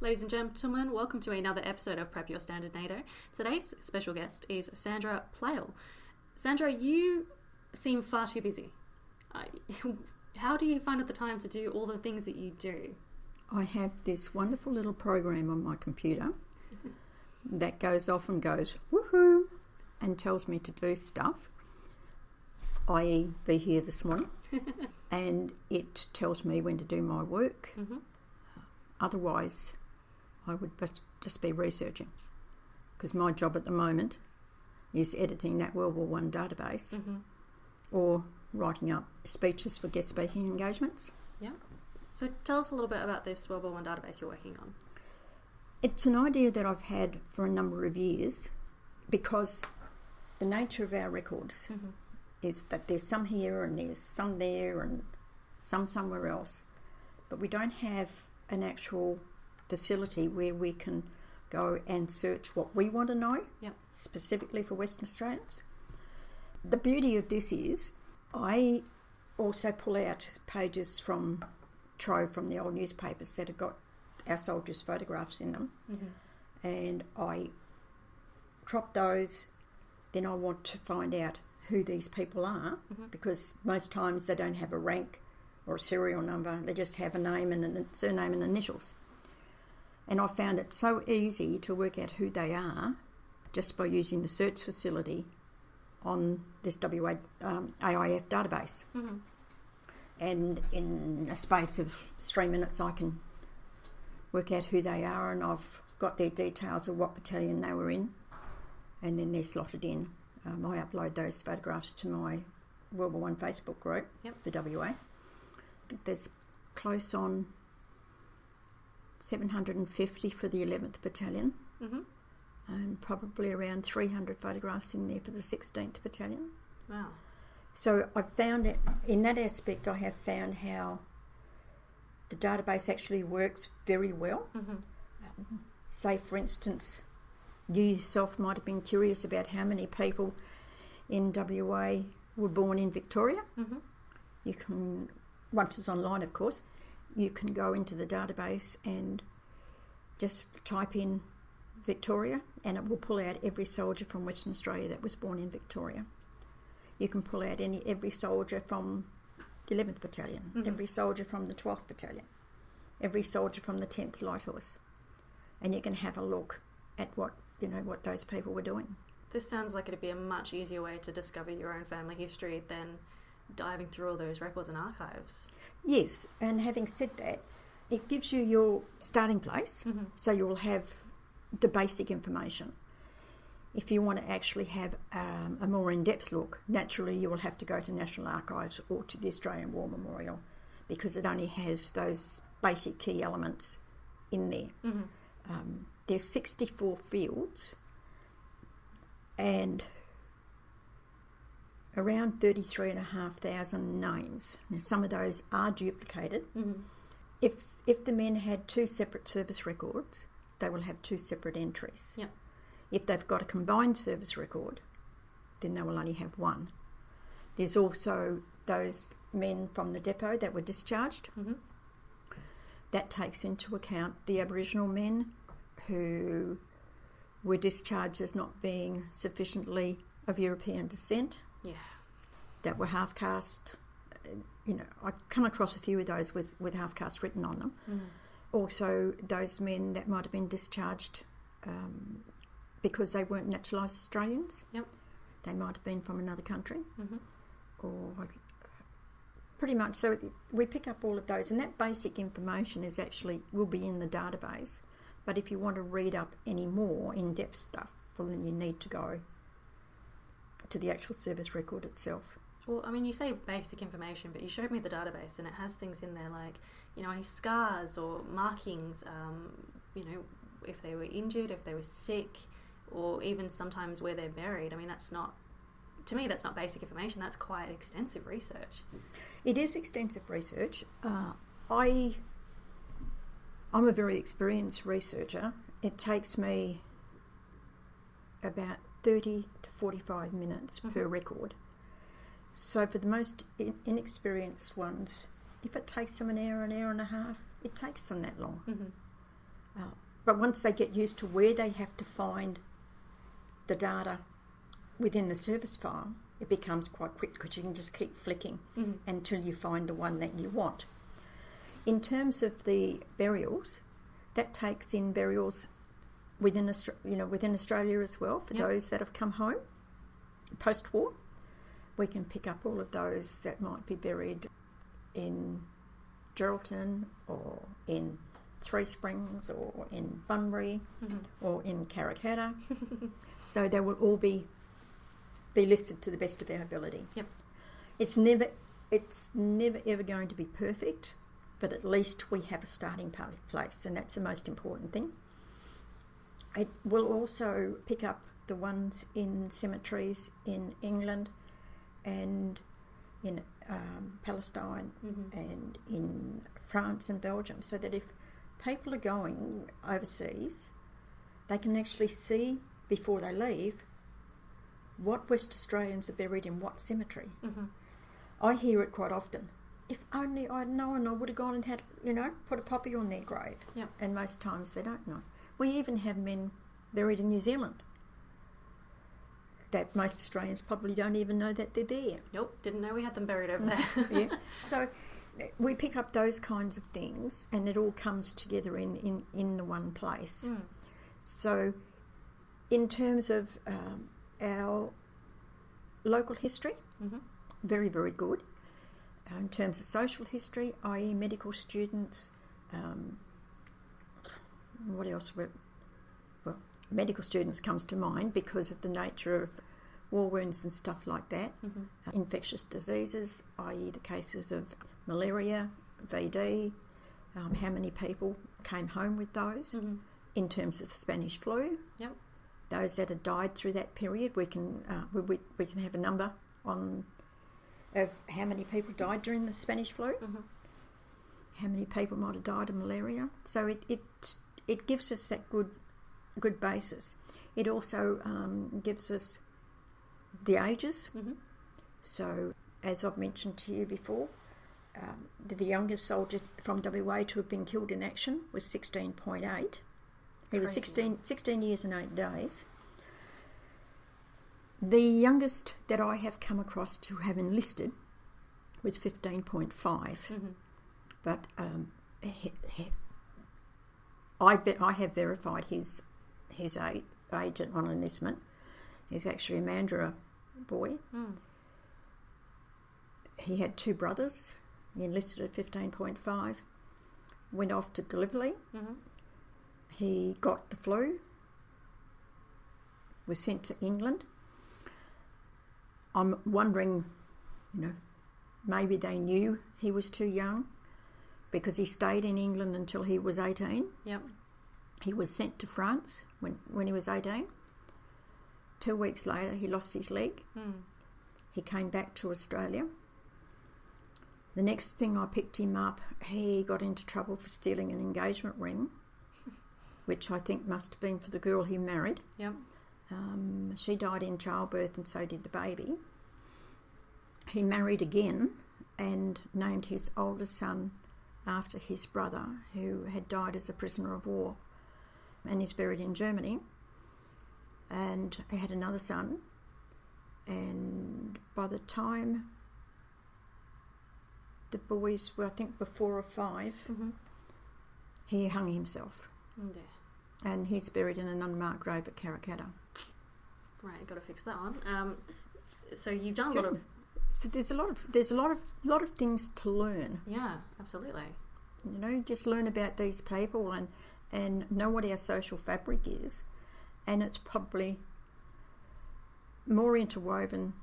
Ladies and gentlemen, welcome to another episode of Prep Your Standard NATO. Today's special guest is Sandra Playle. Sandra, you seem far too busy. How do you find the time to do all the things that you do? I have this wonderful little program on my computer that goes off and goes, woohoo, and tells me to do stuff, i.e. be here this morning, and it tells me when to do my work. Mm-hmm. Otherwise, I would just be researching, because my job at the moment is editing that World War I database or writing up speeches for guest speaking engagements. Yeah. So tell us a little bit about this World War I database you're working on. It's an idea that I've had for a number of years, because the nature of our records is that there's some here and there's some there and some somewhere else, but we don't have an actual facility where we can go and search what we want to know, specifically for Western Australians. The beauty of this is I also pull out pages from Trove, from the old newspapers that have got our soldiers' photographs in them, and I crop those. Then I want to find out who these people are, because most times they don't have a rank or a serial number, they just have a name and a surname and initials. And I found it so easy to work out who they are just by using the search facility on this AIF database. And in a space of 3 minutes I can work out who they are, and I've got their details of what battalion they were in, and then they're slotted in. I upload those photographs to my World War I Facebook group for WA. I think there's close on 750 for the 11th Battalion, and probably around 300 photographs in there for the 16th Battalion. Wow. So I've found it, in that aspect, I have found how the database actually works very well. Say, for instance, you yourself might have been curious about how many people in WA were born in Victoria. You can, once it's online of course, you can go into the database and just type in Victoria and it will pull out every soldier from Western Australia that was born in Victoria. You can pull out every soldier from the 11th Battalion, every soldier from the 12th Battalion, every soldier from the 10th Light Horse, and you can have a look at what those people were doing. This sounds like it'd be a much easier way to discover your own family history than diving through all those records and archives. Yes, and having said that, it gives you your starting place, so you'll have the basic information. If you want to actually have a more in-depth look, naturally you will have to go to National Archives or to the Australian War Memorial, because it only has those basic key elements in there. There's 64 fields and around 33,500 names. Now, some of those are duplicated. If the men had two separate service records, they will have two separate entries. If they've got a combined service record, then they will only have one. There's also those men from the depot that were discharged. That takes into account the Aboriginal men who were discharged as not being sufficiently of European descent. That were half caste. I've come across a few of those with half caste written on them. Also, those men that might have been discharged because they weren't naturalised Australians. They might have been from another country. Or pretty much. So we pick up all of those, and that basic information will be in the database. But if you want to read up any more in-depth stuff, well, then you need to go to the actual service record itself. Well, I mean, you say basic information, but you showed me the database and it has things in there like, any scars or markings, if they were injured, if they were sick, or even sometimes where they're buried. I mean, to me, that's not basic information. That's quite extensive research. It is extensive research. I'm a very experienced researcher. It takes me about 30 to 45 minutes per record. So for the most inexperienced ones, if it takes them an hour and a half, it takes them that long. But once they get used to where they have to find the data within the service file, it becomes quite quick because you can just keep flicking until you find the one that you want. In terms of the burials, that takes in burials within Australia as well for those that have come home post-war. We can pick up all of those that might be buried in Geraldton or in Three Springs or in Bunbury or in Karrakatta. So they will all be listed to the best of our ability. Yep. It's never ever going to be perfect, but at least we have a starting place, and that's the most important thing. It will also pick up the ones in cemeteries in England and in Palestine and in France and Belgium, so that if people are going overseas, they can actually see before they leave what West Australians are buried in what cemetery. I hear it quite often. If only I'd known, I would have gone and had, put a poppy on their grave. Yep. And most times they don't know. We even have men buried in New Zealand that most Australians probably don't even know that they're there. Nope, didn't know we had them buried over there. Yeah. So we pick up those kinds of things, and it all comes together in the one place. So in terms of our local history, very, very good. In terms of social history, i.e. medical students, what else? Well, medical students comes to mind because of the nature of war wounds and stuff like that. Infectious diseases, i.e. the cases of malaria, VD, how many people came home with those. In terms of the Spanish flu, those that had died through that period, we can have a number of how many people died during the Spanish flu, how many people might have died of malaria. So it gives us that good basis. It also gives us the ages. So as I've mentioned to you before, the youngest soldier from WA to have been killed in action was 16.8. He was 16 years and 8 days. The youngest that I have come across to have enlisted was 15.5. But I have verified his age on enlistment. He's actually a Mandurah boy. He had 2 brothers. He enlisted at 15.5, went off to Gallipoli. He got the flu, was sent to England. I'm wondering, maybe they knew he was too young because he stayed in England until he was 18. He was sent to France when he was 18. 2 weeks later, he lost his leg. He came back to Australia. The next thing I picked him up, he got into trouble for stealing an engagement ring, which I think must have been for the girl he married. She died in childbirth and so did the baby. He married again and named his oldest son after his brother, who had died as a prisoner of war and is buried in Germany. And he had another son, and by the time the boys were, I think, were 4 or 5, he hung himself. And he's buried in an unmarked grave at Karrakatta. Right, got to fix that one. So you've done a lot of. So there's a lot of things to learn. Yeah, absolutely. Just learn about these people and know what our social fabric is, and it's probably more interwoven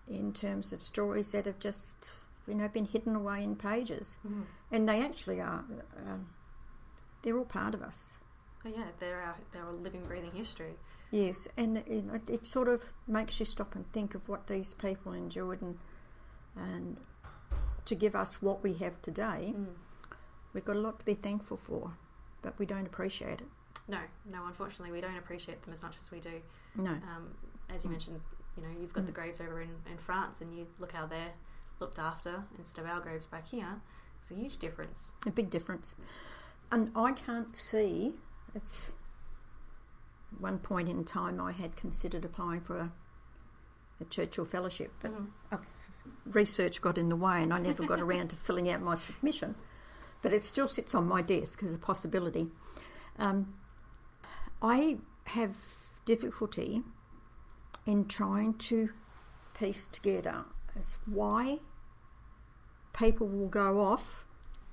in terms of stories that have just been hidden away in pages, and they actually are. They're all part of us. Oh yeah, they're a living, breathing history. Yes, and it sort of makes you stop and think of what these people endured, and to give us what we have today, we've got a lot to be thankful for, but we don't appreciate it. No, unfortunately, we don't appreciate them as much as we do. No. As you mentioned, you've got the graves over in France, and you look how they're looked after instead of our graves back here. It's a huge difference. A big difference. And I can't see it's one point in time I had considered applying for a Churchill Fellowship, but research got in the way and I never got around to filling out my submission. But it still sits on my desk as a possibility. I have difficulty in trying to piece together as why people will go off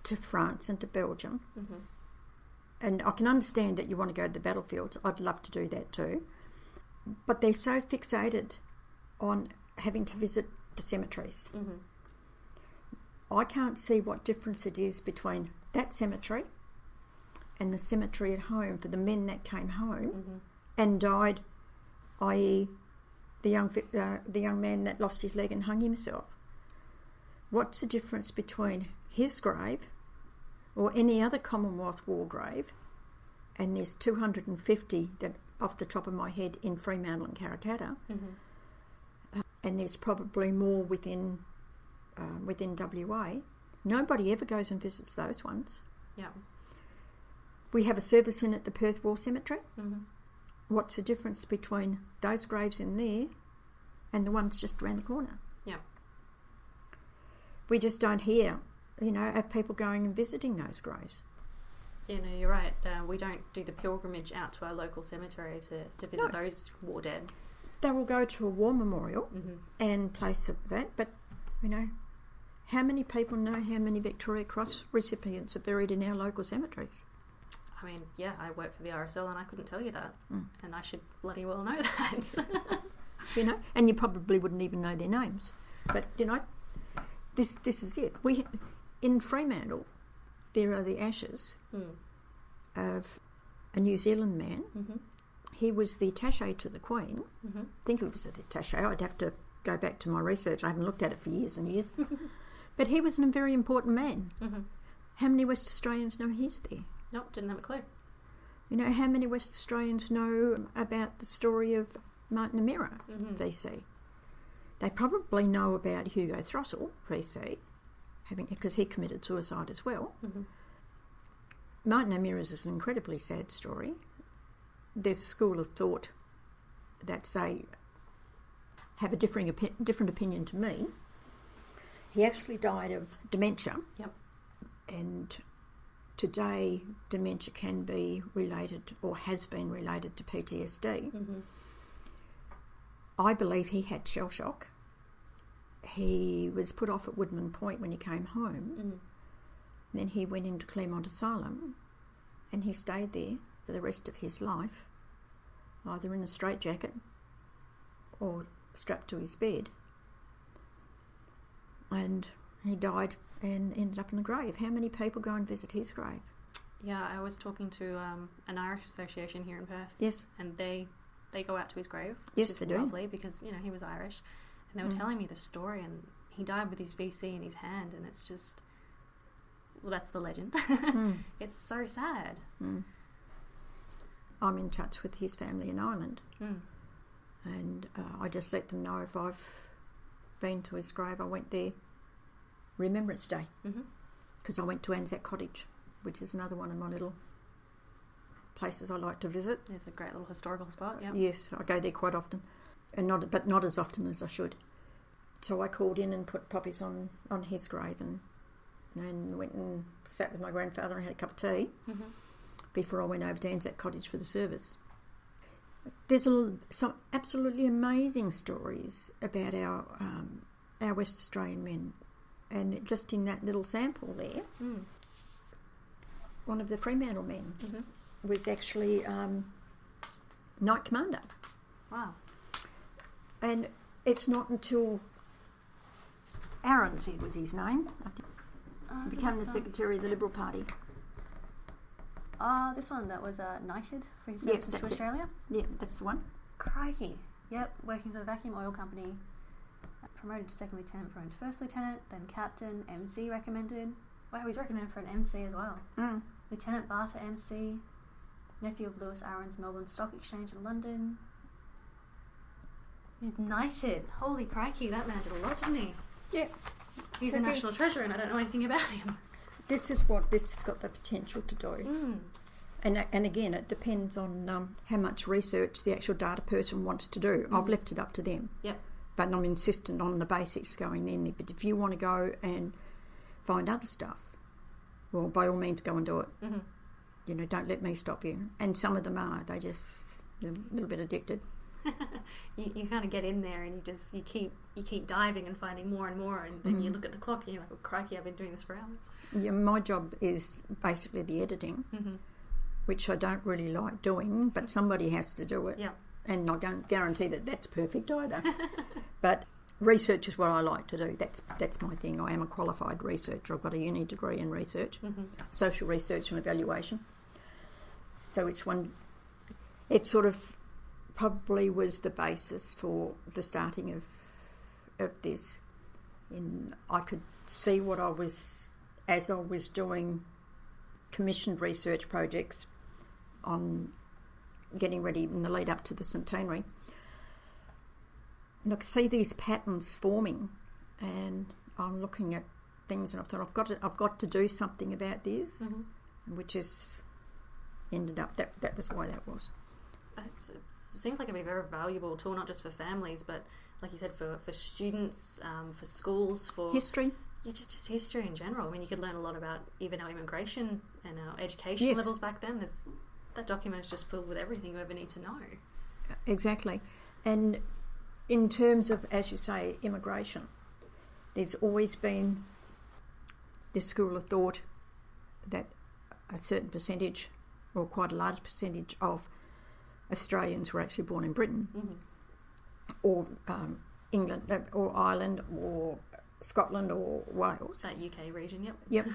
to France and to Belgium. Mm-hmm. And I can understand that you want to go to the battlefields. I'd love to do that too. But they're so fixated on having to visit the cemeteries. Mm-hmm. I can't see what difference it is between that cemetery and the cemetery at home for the men that came home and died, i.e. the young man that lost his leg and hung himself. What's the difference between his grave or any other Commonwealth War grave, and there's 250 that off the top of my head in Fremantle and Karrakatta, and there's probably more within WA. Nobody ever goes and visits those ones. Yeah. We have a service in at the Perth War Cemetery. Mm-hmm. What's the difference between those graves in there and the ones just around the corner? Yeah. We just don't hear, of people going and visiting those graves. Yeah, no, you're right. We don't do the pilgrimage out to our local cemetery to visit those war dead. They will go to a war memorial and place that, but, how many people know how many Victoria Cross recipients are buried in our local cemeteries? I mean, yeah, I work for the RSL and I couldn't tell you that. And I should bloody well know that. And you probably wouldn't even know their names. But, this is it. In Fremantle, there are the ashes of a New Zealand man. Mm-hmm. He was the attaché to the Queen. Mm-hmm. I think he was the attaché. I'd have to go back to my research. I haven't looked at it for years and years. But he was a very important man. Mm-hmm. How many West Australians know he's there? Nope, didn't have a clue. How many West Australians know about the story of Martin O'Meara, VC? They probably know about Hugo Throssell, VC, because he committed suicide as well. Mm-hmm. Martin O'Meara's is an incredibly sad story. There's a school of thought that say have a different opinion to me. He actually died of dementia. Yep. And today, dementia can be related or has been related to PTSD. Mm-hmm. I believe he had shell shock. He was put off at Woodman Point when he came home. Mm-hmm. Then he went into Claremont Asylum and he stayed there for the rest of his life, either in a straitjacket or strapped to his bed. And he died and ended up in the grave. How many people go and visit his grave? Yeah, I was talking to an Irish association here in Perth. Yes. And they go out to his grave. Yes, they do. Lovely because, he was Irish. And they were telling me the story, and he died with his VC in his hand, and it's just, well, that's the legend. It's so sad. I'm in touch with his family in Ireland. And I just let them know if I've been to his grave. I went there Remembrance Day because I went to Anzac Cottage, which is another one of my little places I like to visit. It's a great little historical spot. Yeah. Yes, I go there quite often, and not as often as I should. So I called in and put poppies on his grave, and went and sat with my grandfather and had a cup of tea before I went over to Anzac Cottage for the service. There's some absolutely amazing stories about our West Australian men. And just in that little sample there, one of the Fremantle men was actually Knight Commander. Wow. And it's not until Aaron's, was his name, I think, became the Secretary of the Liberal Party. This one that was knighted for his services to Australia? Yeah, that's the one. Crikey. Yep, working for the Vacuum Oil Company. Promoted to second lieutenant, promoted to first lieutenant, then captain, MC recommended. Wow, he's recommended for an MC as well. Lieutenant Barter MC, nephew of Lewis Aaron's Melbourne Stock Exchange in London. He's knighted. Holy crikey, that man did a lot, didn't he? Yeah. He's a national treasure and I don't know anything about him. This is what this has got the potential to do. And again, it depends on how much research the actual data person wants to do. I've left it up to them. Yep. But I'm insistent on the basics going in there. But if you want to go and find other stuff, well, by all means, go and do it. Mm-hmm. You know, don't let me stop you. And some of them are. They're a little bit addicted. you kind of get in there and you keep diving and finding more and more, and then you look at the clock and you're like, oh, crikey, I've been doing this for hours. Yeah, my job is basically the editing, which I don't really like doing, but somebody has to do it. Yeah. And I don't guarantee that that's perfect either. But research is what I like to do. That's my thing. I am a qualified researcher. I've got a uni degree in research, social research and evaluation. So it sort of probably was the basis for the starting of this. I could see what I was, as I was doing commissioned research projects on getting ready in the lead up to the centenary, and I could see these patterns forming, and I'm looking at things, and I thought I've got to do something about this, which is ended up that was why that was. It seems like it'd be a very valuable tool, not just for families, but like you said, for students, for schools, for history. Yeah, just history in general. I mean, you could learn a lot about even our immigration and our education levels back then. That document is just filled with everything you ever need to know. Exactly. And in terms of, as you say, immigration, there's always been this school of thought that a certain percentage, or quite a large percentage, of Australians were actually born in Britain, or England, or Ireland, or Scotland, or Wales. That UK region, Yep.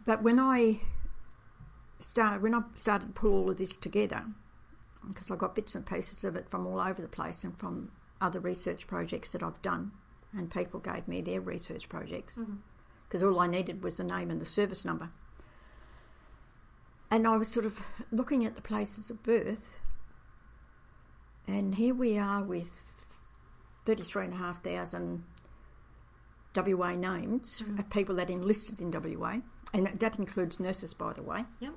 But when I started to pull all of this together, because I got bits and pieces of it from all over the place and from other research projects that I've done, and people gave me their research projects, because all I needed was the name and the service number. And I was sort of looking at the places of birth, and here we are with 33,500 WA names of people that enlisted in WA, and that includes nurses, by the way. Yep.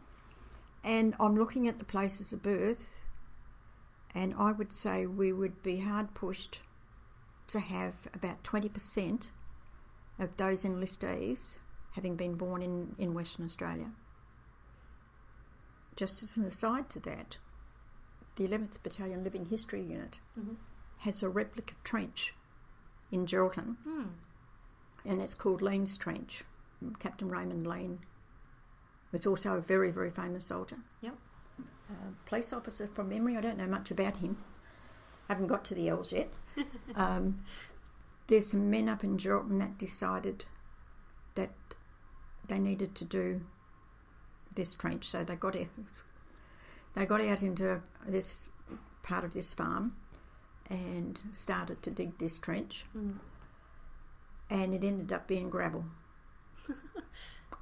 And I'm looking at the places of birth, and I would say we would be hard pushed to have about 20% of those enlistees having been born in Western Australia. Just as an aside to that, the 11th Battalion Living History Unit has a replica trench in Geraldton, and it's called Lean's Trench. Captain Raymond Lean was also a very, very famous soldier. Yep. Police officer from memory. I don't know much about him. Haven't got to the L's yet. There's some men up in Geraldton that decided that they needed to do this trench, so they got out into this part of this farm and started to dig this trench, and it ended up being gravel.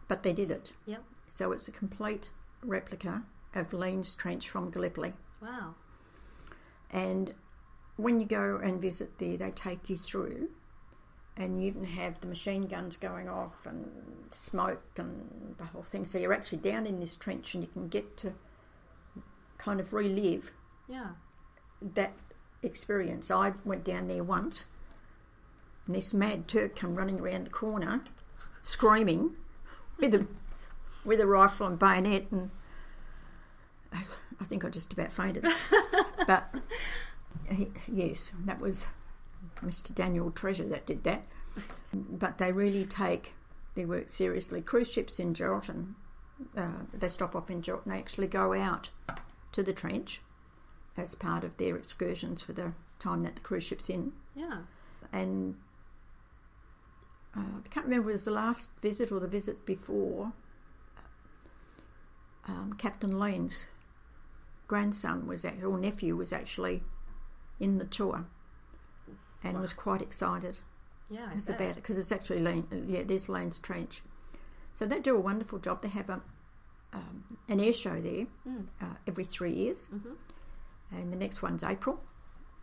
But they did it. Yep. So it's a complete replica of Lean's Trench from Gallipoli. Wow. And when you go and visit there, they take you through, and you even have the machine guns going off and smoke and the whole thing. So you're actually down in this trench, and you can get to kind of relive that experience. I went down there once, and this mad Turk come running around the corner, screaming with a rifle and bayonet, and I think I just about fainted. But yes, that was Mr. Daniel Treasure that did that. But they really take their work seriously. Cruise ships in Geraldton, they stop off in Geraldton. They actually go out to the trench as part of their excursions for the time that the cruise ship's in. Yeah. And I can't remember if it was the last visit or the visit before. Captain Lean's grandson or nephew was actually in the tour, and was quite excited. Yeah, it's about it, because it's actually it is Lean's Trench. So they do a wonderful job. They have an air show there every 3 years, and the next one's April,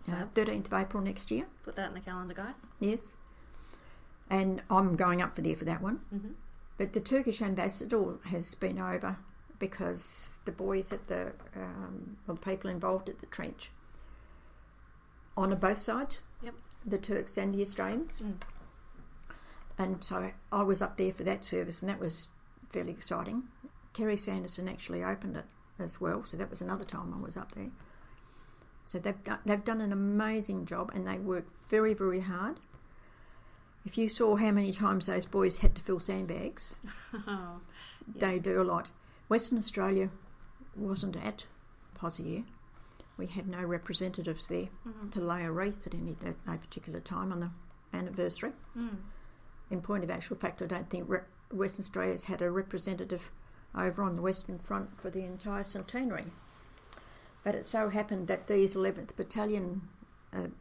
13th of April next year. Put that in the calendar, guys. Yes. And I'm going up for that one. But the Turkish ambassador has been over because the boys at the people involved at the trench honour both sides, the Turks and the Australians. And so I was up there for that service, and that was fairly exciting. Kerry Sanderson actually opened it as well, so that was another time I was up there. So they've done an amazing job, and they work very, very hard. If you saw how many times those boys had to fill sandbags, they do a lot. Western Australia wasn't at Pozieres. We had no representatives there to lay a wreath at any particular time on the anniversary. In point of actual fact, I don't think Western Australia's had a representative over on the Western Front for the entire centenary. But it so happened that these 11th Battalion,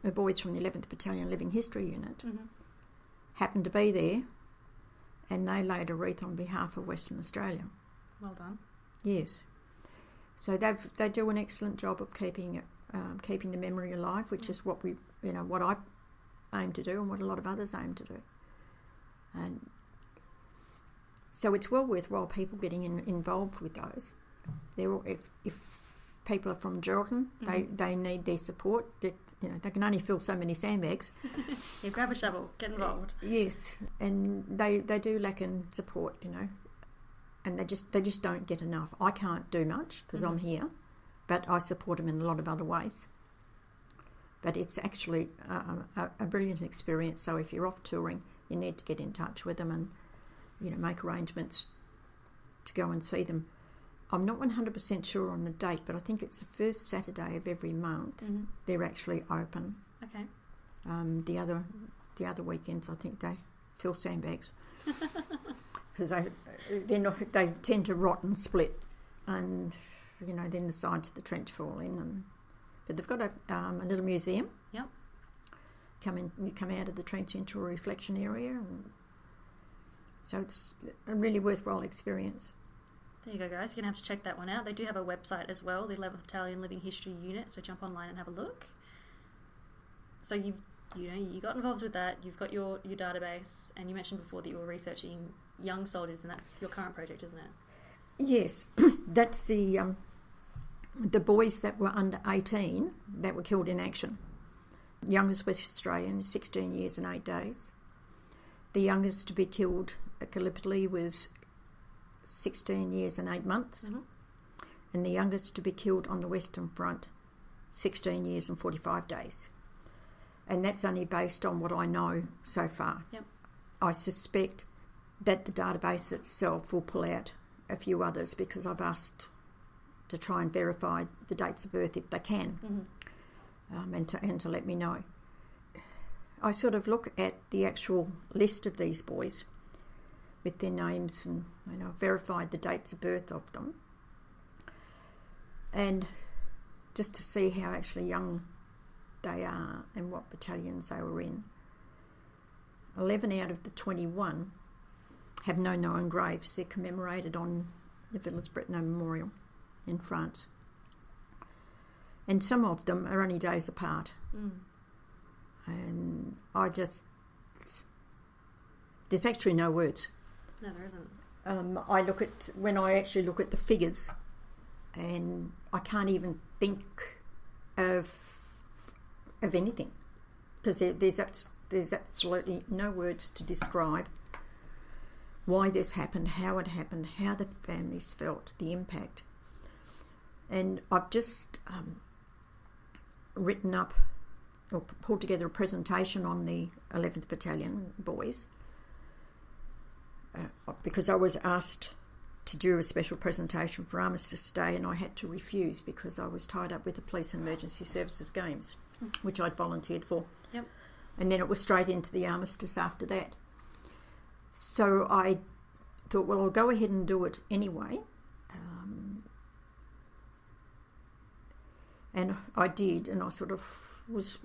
boys from the 11th Battalion Living History Unit, happened to be there, and they laid a wreath on behalf of Western Australia. Well done. Yes. So they do an excellent job of keeping the memory alive, which is what what I aim to do, and what a lot of others aim to do. And so it's well worthwhile people getting involved with those. If people are from Geraldton, they need their support. They can only fill so many sandbags. You grab a shovel, get involved. Yes, and they do lack in support, and they just don't get enough. I can't do much because I'm here, but I support them in a lot of other ways. But it's actually a brilliant experience. So if you're off touring, you need to get in touch with them and make arrangements to go and see them. I'm not 100% sure on the date, but I think it's the first Saturday of every month. They're actually open. Okay. The other weekends, I think they fill sandbags because they tend to rot and split, and then the sides of the trench fall in. But they've got a little museum. Yep. You come out of the trench into a reflection area, and so it's a really worthwhile experience. There you go, guys. You're going to have to check that one out. They do have a website as well, the 11th Battalion Living History Unit, so jump online and have a look. So you got involved with that, you've got your database, and you mentioned before that you were researching young soldiers, and that's your current project, isn't it? Yes. That's the boys that were under 18 that were killed in action. The youngest West Australian, 16 years and 8 days. The youngest to be killed at Gallipoli was 16 years and 8 months, and the youngest to be killed on the Western Front, 16 years and 45 days. And that's only based on what I know so far. Yep. I suspect that the database itself will pull out a few others because I've asked to try and verify the dates of birth if they can, and to let me know. I sort of look at the actual list of these boys with their names, and I've verified the dates of birth of them, and just to see how actually young they are and what battalions they were in. 11 out of the 21 have no known graves. They're commemorated on the Villers-Bretonneux Memorial in France, and some of them are only days apart. And there's actually no words. No, there isn't. When I actually look at the figures, and I can't even think of anything, because there's absolutely no words to describe why this happened, how it happened, how the families felt, the impact. And I've just written up or pulled together a presentation on the 11th Battalion boys, because I was asked to do a special presentation for Armistice Day, and I had to refuse because I was tied up with the Police and Emergency Services Games, which I'd volunteered for. Yep. And then it was straight into the Armistice after that. So I thought, well, I'll go ahead and do it anyway. And I did, and I sort of was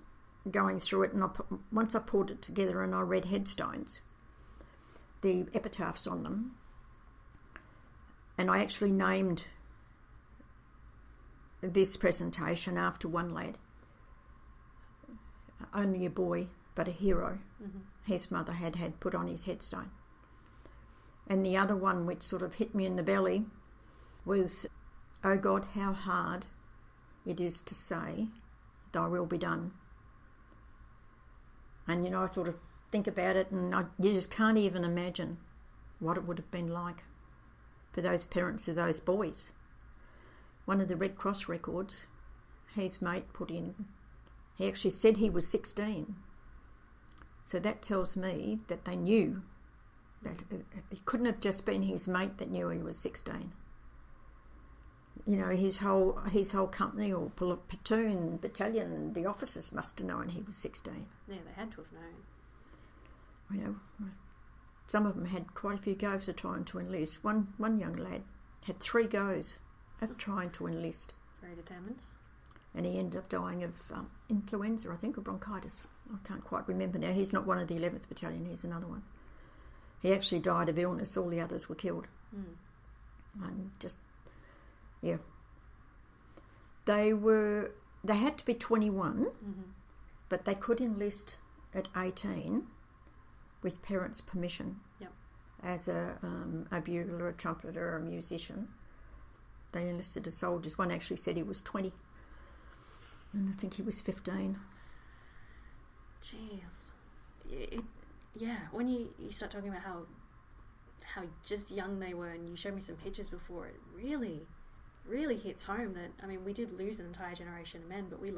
going through it, and once I pulled it together and I read headstones, the epitaphs on them, and I actually named this presentation after one lad, only a boy but a hero. His mother had put on his headstone. And the other one, which sort of hit me in the belly, was, "Oh God, how hard it is to say, thy will be done." And, I sort of think about it, and you just can't even imagine what it would have been like for those parents of those boys. One of the Red Cross records, his mate put in, he actually said he was 16. So that tells me that they knew that it couldn't have just been his mate that knew he was 16. His whole company or platoon, battalion, the officers must have known he was 16. Yeah, they had to have known. Some of them had quite a few goes of trying to enlist. One young lad had 3 goes of trying to enlist. Very determined. And he ended up dying of influenza, I think, or bronchitis. I can't quite remember now. He's not one of the 11th Battalion, he's another one. He actually died of illness, all the others were killed. And just, yeah. They had to be 21, but they could enlist at 18 with parents' permission. Yep. As a bugler, a trumpeter, a musician. They enlisted as soldiers. One actually said he was 20. And I think he was 15. Jeez. When you start talking about how just young they were, and you showed me some pictures before, it really hits home that, we did lose an entire generation of men, but we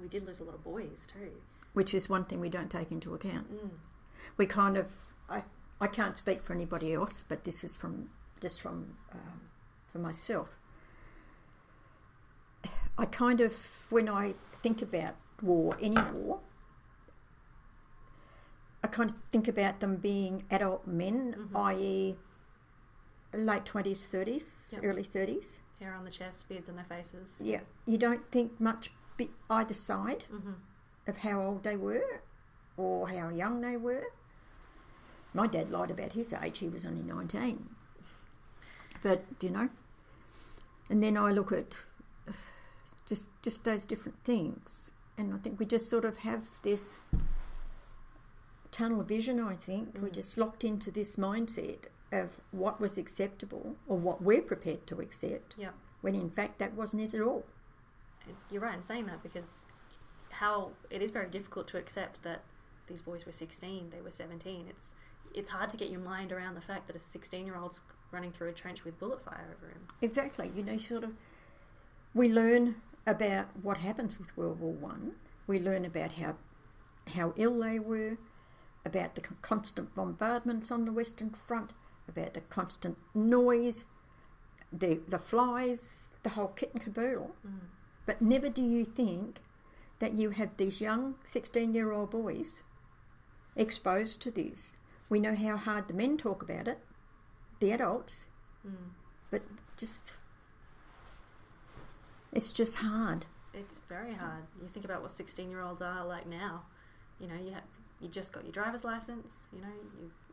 did lose a lot of boys too. Which is one thing we don't take into account. We kind of, I can't speak for anybody else, but this is for myself. I kind of, when I think about war, any war, I kind of think about them being adult men, i.e. late 20s, 30s, early 30s. Hair on the chest, beards on their faces. Yeah. You don't think much either side of how old they were or how young they were. My dad lied about his age. He was only 19. But, and then I look at just those different things, and I think we just sort of have this tunnel vision, I think. We're just locked into this mindset of what was acceptable or what we're prepared to accept, when in fact that wasn't it at all. You're right in saying that, because how it is very difficult to accept that these boys were 16, they were 17. It's hard to get your mind around the fact that a 16-year-old's running through a trench with bullet fire over him. Exactly. We learn about what happens with World War One. We learn about how ill they were, about the constant bombardments on the Western Front, about the constant noise, the flies, the whole kit and caboodle. But never do you think that you have these young 16-year-old boys exposed to this. We know how hard the men talk about it, the adults, but it's just hard. It's very hard. You think about what 16-year-olds are like now. You just got your driver's license, you're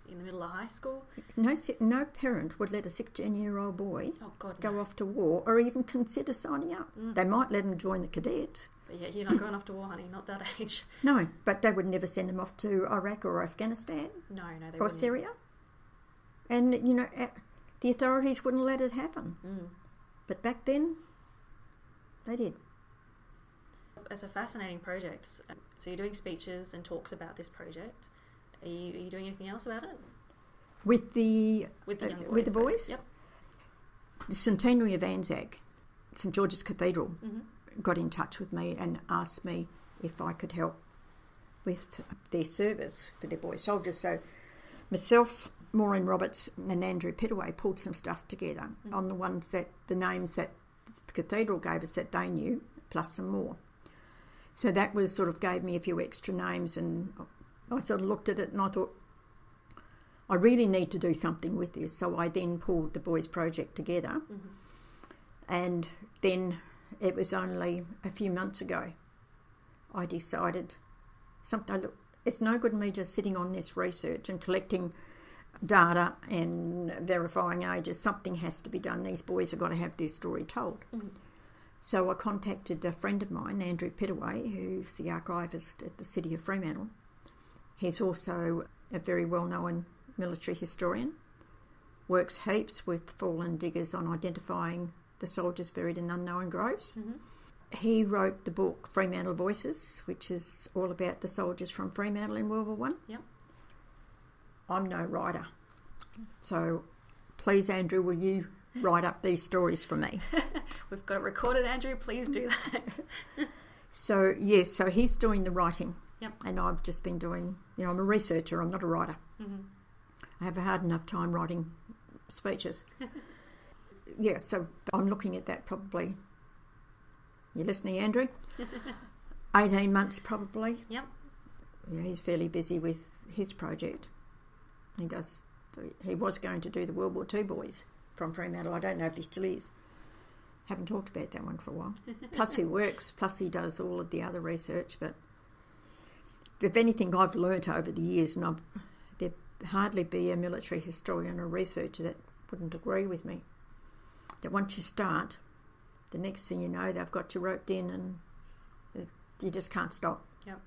in the middle of high school. No parent would let a 16-year-old boy go off to war or even consider signing up. They might let him join the cadets. But yeah, you're not going off to war, honey, not that age. No, but they would never send him off to Iraq or Afghanistan. No, they wouldn't. Or Syria. And, the authorities wouldn't let it happen. But back then, they did. It's a fascinating project. So you're doing speeches and talks about this project. Are you doing anything else about it? With the boys? Yep. The centenary of Anzac, St George's Cathedral, got in touch with me and asked me if I could help with their service for their boy soldiers. So myself, Maureen Roberts and Andrew Pittaway pulled some stuff together on the names that the cathedral gave us that they knew, plus some more. So that was sort of gave me a few extra names, and I sort of looked at it and I thought, I really need to do something with this. So I then pulled the boys' project together, and then it was only a few months ago I decided it's no good me just sitting on this research and collecting data and verifying ages. Something has to be done. These boys have got to have their story told. So I contacted a friend of mine, Andrew Pittaway, who's the archivist at the City of Fremantle. He's also a very well-known military historian. works heaps with fallen diggers on identifying the soldiers buried in unknown groves. Mm-hmm. He wrote the book Fremantle Voices, which is all about the soldiers from Fremantle in World War One. Yep. I'm no writer. So please, Andrew, will you write up these stories for me? We've got it recorded, Andrew. Please do that. So, yes, so he's doing the writing. Yep. And I've just been doing, I'm a researcher, I'm not a writer. Mm-hmm. I have a hard enough time writing speeches. Yeah, so I'm looking at that probably. You listening, Andrew? 18 months probably. Yep. Yeah, he's fairly busy with his project. He was going to do the World War II boys from Fremantle. I don't know if he still is. Haven't talked about that one for a while. Plus he works, plus he does all of the other research. But if anything I've learnt over the years, and there'd hardly be a military historian or researcher that wouldn't agree with me, that once you start, the next thing you know, they've got you roped in and you just can't stop. Yep.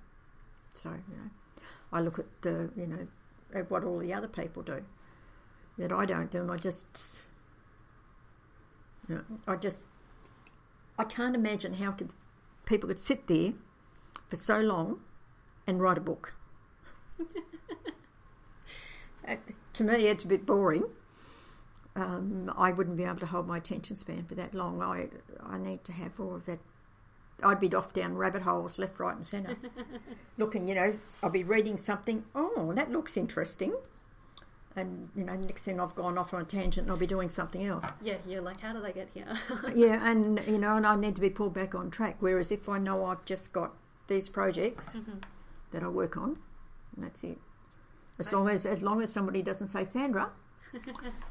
So, I look at at what all the other people do that I don't do, and I can't imagine how people could sit there for so long and write a book. To me, it's a bit boring. I wouldn't be able to hold my attention span for that long. I need to have all of that. I'd be off down rabbit holes left, right and centre. Looking, I'll be reading something. Oh, that looks interesting. And, next thing I've gone off on a tangent and I'll be doing something else. Yeah, you're like, how did I get here? Yeah, and, and I need to be pulled back on track. Whereas if I know I've just got these projects Mm-hmm. that I work on, and that's it. As long as somebody doesn't say, Sandra,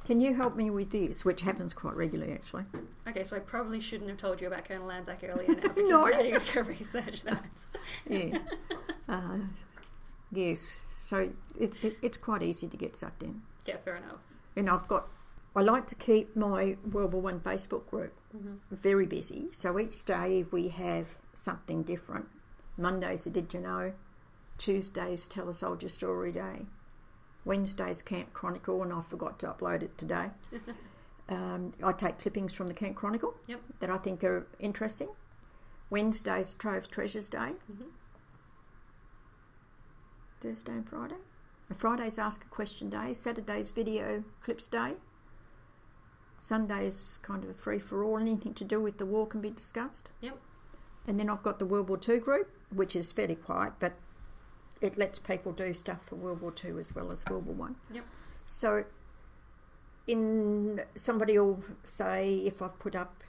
can you help me with this? Which happens quite regularly, actually. Okay, so I probably shouldn't have told you about Colonel Anzac earlier now because No. I need to go research that. Yeah. Yes. So it's quite easy to get sucked in. Yeah, fair enough. And I like to keep my World War One Facebook group very busy. So each day we have something different. Mondays, Did You Know? Tuesdays, Tell a Soldier Story Day. Wednesday's Camp Chronicle, and I forgot to upload it today. I take clippings from the Camp Chronicle that I think are interesting. Wednesday's Trove Treasures Day. Mm-hmm. Thursday and Friday. Friday's Ask a Question Day. Saturday's Video Clips Day. Sunday's kind of a free-for-all. Anything to do with the war can be discussed. Yep. And then I've got the World War II group, which is fairly quiet, but it lets people do stuff for World War II as well as World War One. Yep. So, somebody will say if I've put up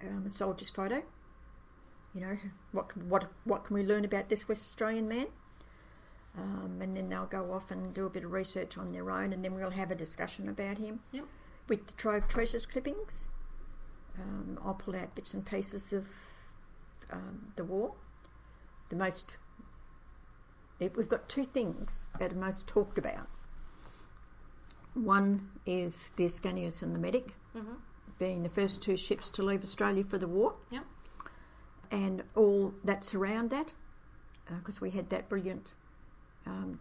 a soldier's photo, what can we learn about this West Australian man? And then they'll go off and do a bit of research on their own, and then we'll have a discussion about him. Yep. With the Trove Treasures clippings, I'll pull out bits and pieces of the war. We've got two things that are most talked about. One is the Ascanius and the Medic, being the first two ships to leave Australia for the war. Yep. And all that's around that, because we had that brilliant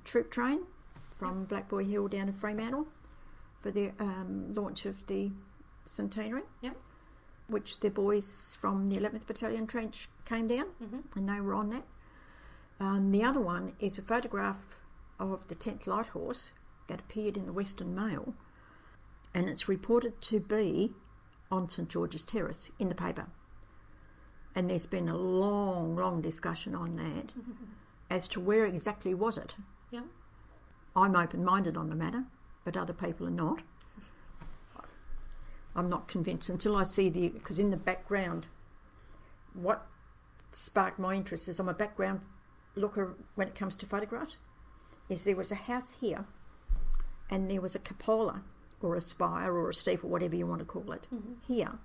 troop train from Black Boy Hill down to Fremantle for the launch of the centenary. Yep. Which the boys from the 11th Battalion Trench came down, and they were on that. The other one is a photograph of the 10th Light Horse that appeared in the Western Mail, and it's reported to be on St George's Terrace in the paper. And there's been a long, long discussion on that as to where exactly was it. Yeah. I'm open-minded on the matter, but other people are not. I'm not convinced until I see because in the background, what sparked my interest as I'm a background looker when it comes to photographs, is there was a house here and there was a cupola or a spire or a steeple, whatever you want to call it, here.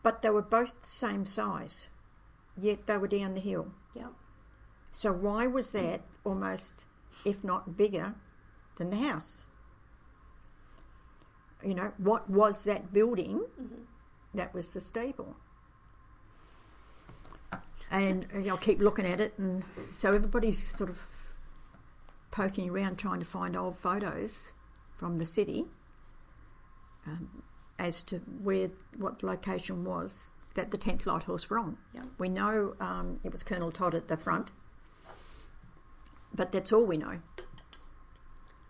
But they were both the same size, yet they were down the hill. Yeah. So why was that almost, if not bigger, than the house? What was that building that was the steeple? And I'll keep looking at it, and so everybody's sort of poking around trying to find old photos from the city as to what the location was that the 10th Light Horse were on. Yep. We know it was Colonel Todd at the front, but that's all we know.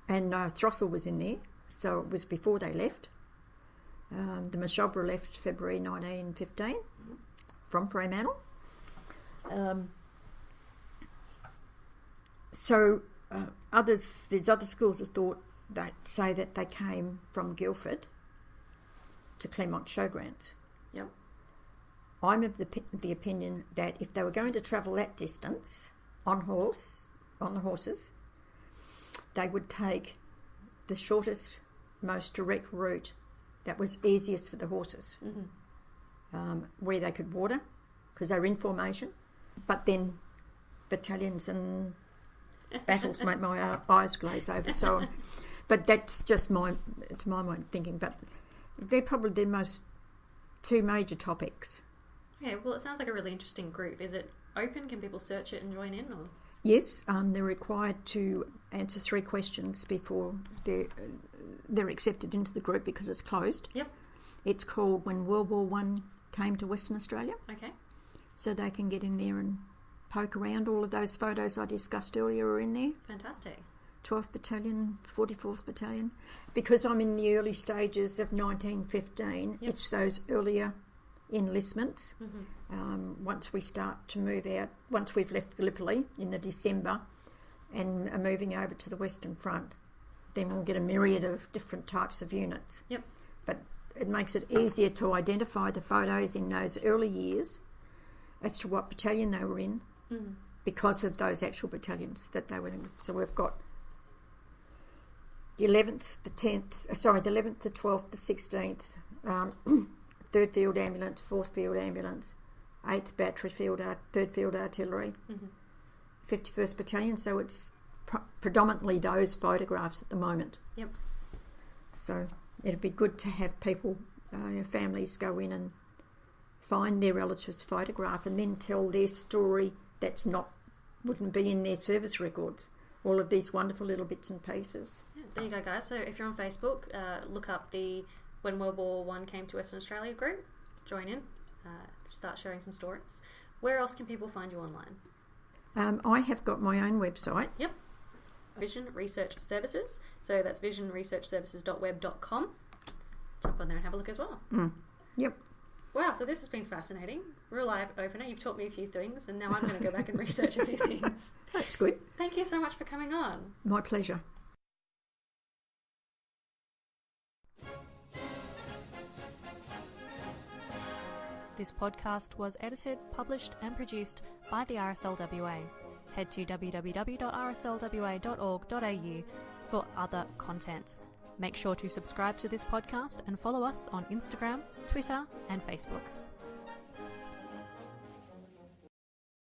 And Throstle was in there, so it was before they left. The Mashobra left February 1915 from Fremantle. There's other schools of thought that say that they came from Guildford to Claremont Showgrounds. Yep. I'm of the opinion that if they were going to travel that distance on the horses, they would take the shortest, most direct route that was easiest for the horses, where they could water, because they were in formation. But then battalions and battles make my eyes glaze over. So, but that's just to my mind thinking. But they're probably the two major topics. Okay, well, it sounds like a really interesting group. Is it open? Can people search it and join in? Or? Yes, they're required to answer 3 questions before they're accepted into the group because it's closed. Yep. It's called When World War I Came to Western Australia. Okay. So they can get in there and poke around. All of those photos I discussed earlier are in there. Fantastic. 12th Battalion, 44th Battalion. Because I'm in the early stages of 1915, yep. It's those earlier enlistments. Once we start to move out, once we've left Gallipoli in the December and are moving over to the Western Front, then we'll get a myriad of different types of units. Yep. But it makes it easier to identify the photos in those early years as to what battalion they were in because of those actual battalions that they were in. So we've got the 11th, the 11th, the 12th, the 16th, 3rd Field Ambulance, 4th Field Ambulance, 8th Battery Field, 3rd Field Artillery, 51st Battalion. So it's predominantly those photographs at the moment. Yep. So it'd be good to have people, families go in and find their relatives' photograph and then tell their story wouldn't be in their service records. All of these wonderful little bits and pieces. Yeah, there you go, guys. So if you're on Facebook, look up the When World War I Came to Western Australia group, join in, start sharing some stories. Where else can people find you online? I have got my own website. Yep. Vision Research Services. So that's visionresearchservices.web.com. Jump on there and have a look as well. Yep. Wow, so this has been fascinating. Real eye-opener. You've taught me a few things, and now I'm going to go back and research a few things. That's good. Thank you so much for coming on. My pleasure. This podcast was edited, published and produced by the RSLWA. Head to www.rslwa.org.au for other content. Make sure to subscribe to this podcast and follow us on Instagram, Twitter and Facebook.